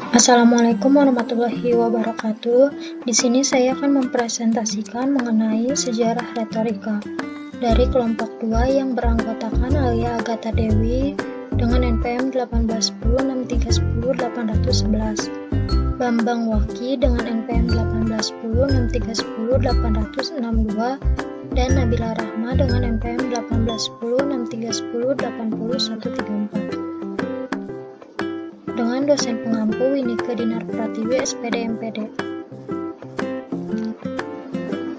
Assalamualaikum warahmatullahi wabarakatuh. Di sini saya akan mempresentasikan mengenai sejarah retorika dari kelompok 2 yang beranggotakan Alia Agatha Dewi dengan NPM 18106310811, Bambang Waki dengan NPM 18106310862, dan Nabila Rahma dengan NPM 1810631080134. Dengan dosen pengampu Winike Dinar Pratiwi, SPD MPD.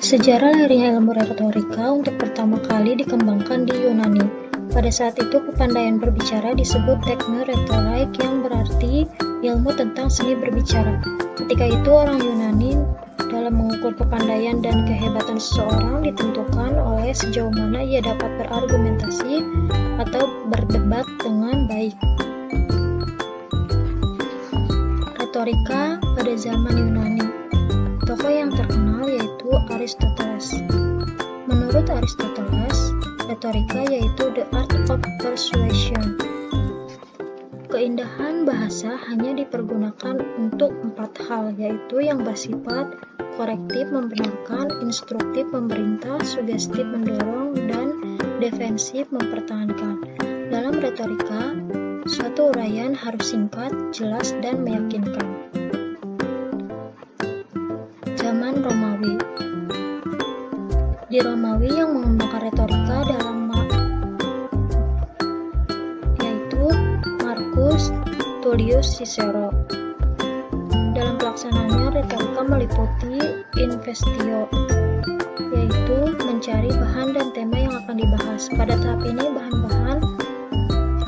Sejarah lahirnya ilmu retorika untuk pertama kali dikembangkan di Yunani. Pada saat itu kepandaian berbicara disebut tekne retorik, yang berarti ilmu tentang seni berbicara. Ketika itu orang Yunani dalam mengukur kepandaian dan kehebatan seseorang ditentukan oleh sejauh mana ia dapat berargumentasi atau berdebat dengan baik. Retorika pada zaman Yunani. Tokoh yang terkenal yaitu Aristoteles. Menurut Aristoteles, retorika yaitu the art of persuasion. Keindahan bahasa hanya dipergunakan untuk 4 hal, yaitu yang bersifat korektif membenarkan, instruktif memerintah, sugestif mendorong, dan defensif mempertahankan. Dalam retorika, suatu uraian harus singkat, jelas, dan meyakinkan. Zaman Romawi. Di Romawi yang mengembangkan retorika yaitu Marcus Tullius Cicero. Dalam pelaksanaannya, retorika meliputi investio, yaitu mencari bahan dan tema yang akan dibahas. Pada tahap ini, bahan-bahan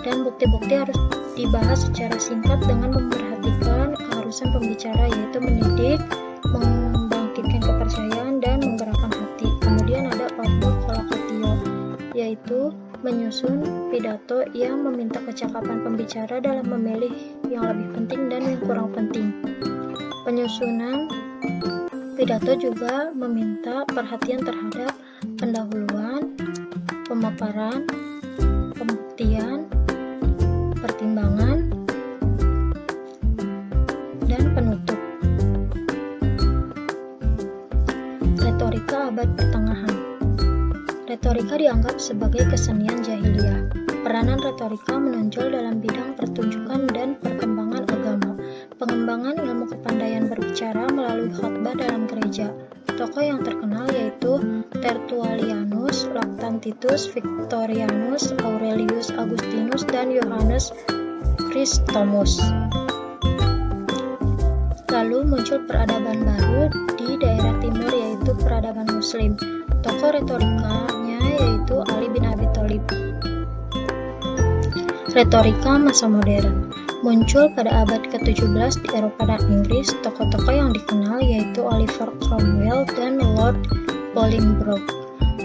dan bukti-bukti harus dibahas secara singkat dengan memperhatikan keharusan pembicara, yaitu mendidik, membangkitkan kepercayaan, dan menggerakkan hati. Kemudian ada ordo colocatio, yaitu menyusun pidato yang meminta kecakapan pembicara dalam memilih yang lebih penting dan yang kurang penting. Penyusunan pidato juga meminta perhatian terhadap pendahuluan, pemaparan, pembuktian, pertimbangan, dan penutup. Retorika abad pertengahan. Retorika dianggap sebagai kesenian jahiliyah. Peranan retorika menonjol dalam bidang pertunjukan dan perkembangan agama. Pengembangan ilmu kepandaian berbicara melalui khotbah dalam gereja. Tokoh yang terkenal yaitu Tertullianus, Lactantius, Victorianus, Aurelius Augustinus, dan Johannes Chrysostomus. Lalu muncul peradaban baru di daerah timur, yaitu peradaban Muslim. Tokoh retorikanya yaitu Ali bin Abi Thalib. Retorika masa modern muncul pada abad ke-17 di Eropa dan Inggris. Tokoh-tokoh yang dikenal yaitu Oliver Cromwell dan Lord Bolingbroke.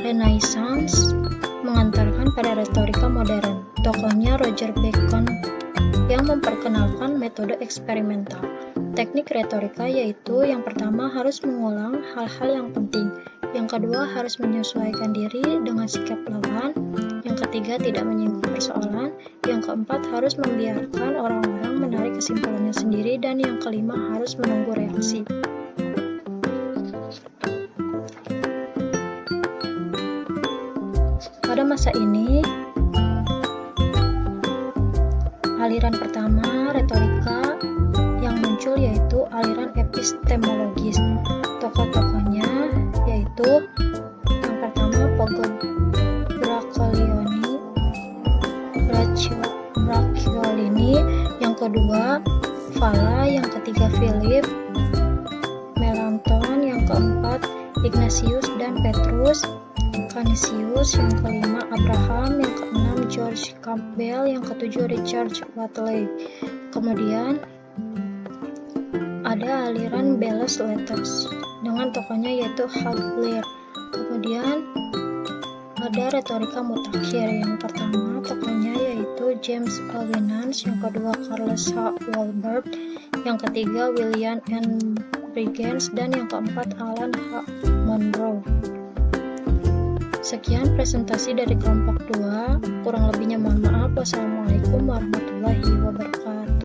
Renaissance mengantarkan pada retorika modern. Tokohnya Roger Bacon yang memperkenalkan metode eksperimental. Teknik retorika yaitu yang pertama harus mengulang hal-hal yang penting, yang kedua harus menyesuaikan diri dengan sikap lawan, yang ketiga tidak menyinggung persoalan, yang keempat harus membiarkan orang-orang menarik kesimpulannya sendiri, dan yang kelima harus menunggu reaksi. Pada masa ini, aliran pertama retorika yang muncul yaitu aliran epistemologis. Tokoh-tokohnya yaitu yang pertama Pogo Bracciolini, yang kedua Valla, yang ketiga Philip Melanchthon, yang keempat Ignatius dan Petrus Canisius, yang kelima Abraham, yang keenam George Campbell, yang ketujuh Richard Whately. Kemudian ada aliran Belles Letters dengan tokohnya yaitu Hugh. Kemudian ada retorika mutakhir. Yang pertama tokohnya yaitu James Alvinans, yang kedua Charles H. Walbert, yang ketiga William N. Brighams, dan yang keempat Alan H. Monroe. Sekian presentasi dari kelompok 2. Kurang lebihnya mohon maaf. Wassalamualaikum warahmatullahi wabarakatuh.